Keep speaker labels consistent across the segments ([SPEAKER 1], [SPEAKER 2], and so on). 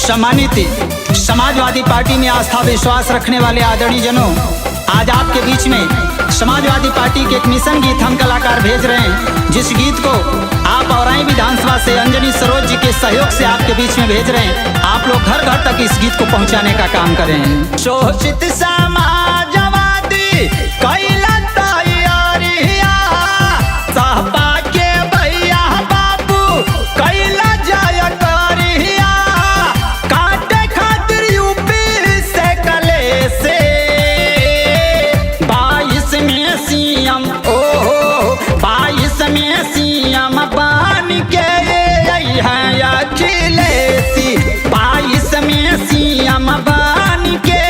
[SPEAKER 1] सम्मानित समाजवादी पार्टी में आस्था विश्वास रखने वाले आदरणीय जनों, आज आपके बीच में समाजवादी पार्टी के एक मिशन गीत हम कलाकार भेज रहे हैं, जिस गीत को आप औराई विधानसभा से अंजनी सरोज जी के सहयोग से आपके बीच में भेज रहे हैं। आप लोग घर घर तक इस गीत को पहुंचाने का काम करें। शोषित समाजवादी कैला तैयारिया, सहपा के भैया बाबू कैला जय करिया, काटे खातिर यूपी से कले से 22 में सीएम 22 में सीएम बन के अखिलेशी, 22 में सीएम बन के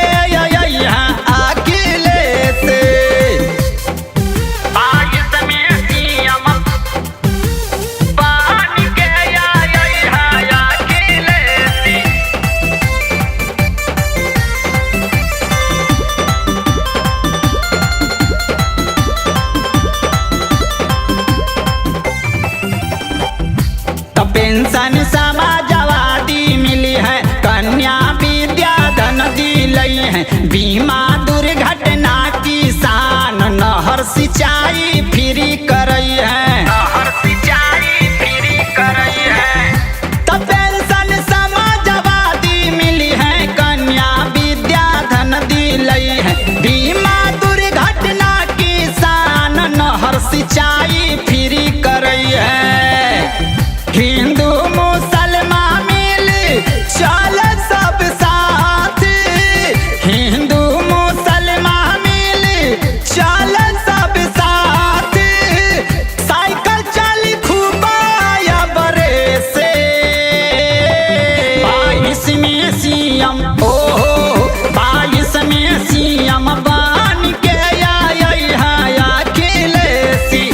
[SPEAKER 1] पेंशन समाजवादी मिली है, कन्या विद्या धन दिलई है, बीमा दुर्घटना किसान नहर सिंचाई फ्री करई है, नहर सिंचाई फ्री करई है। तो पेंशन समाजवादी मिली है, कन्या विद्या धन दिलई है, बीमा दुर्घटना किसान नहर सिंचाई फ्री करई है। हिंदू मुसलमान मिल चल सब साथ, हिंदू मुसलमान मिल चल सब साथ, साइकिल चली खूब बरे से 22 में सीएम 22 में सीएम बन के अखिलेशी,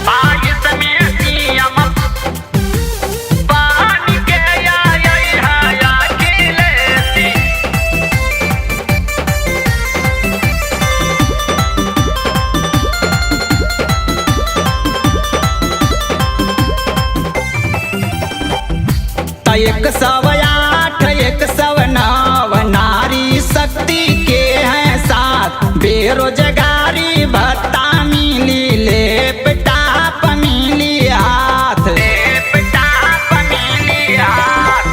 [SPEAKER 1] 22 में सीएम बन के अखिलेशी। तो 108 109 नारी शक्ति के हैं साथ, बेरोजगारी भत्ता मिली, लेपटाप मिली हाथ, लेपटाप मिली हाथ।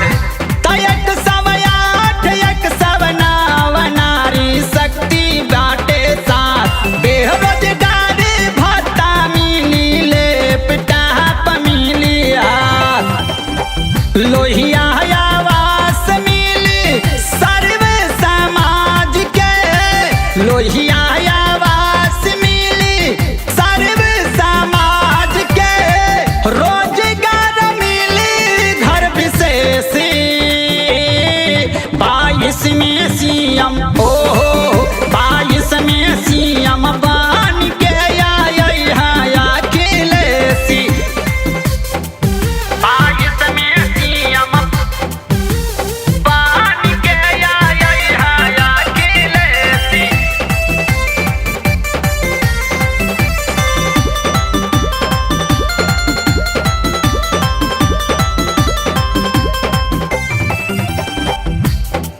[SPEAKER 1] तो 108 109 नारी शक्ति बाटे साथ, बेरोजगारी भत्ता मिली, लेपटाप मिली हाथ। लोहिया आवास मिली सर्वे समाज के, लोहिया आवास मिली सर्वे समाज के, रोजगार मिली घर विशेष, 22 में सीएम 22 में सीएम बन के अखिलेशी, 22 में सीएम बन के अखिलेशी।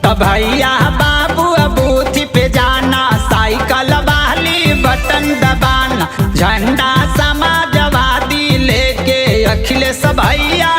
[SPEAKER 1] तो भैया बाबू बूथ पे जाना, साइकिल वाली बटन दबाना, झंडा समाजवादी लेके अखिलेश भैया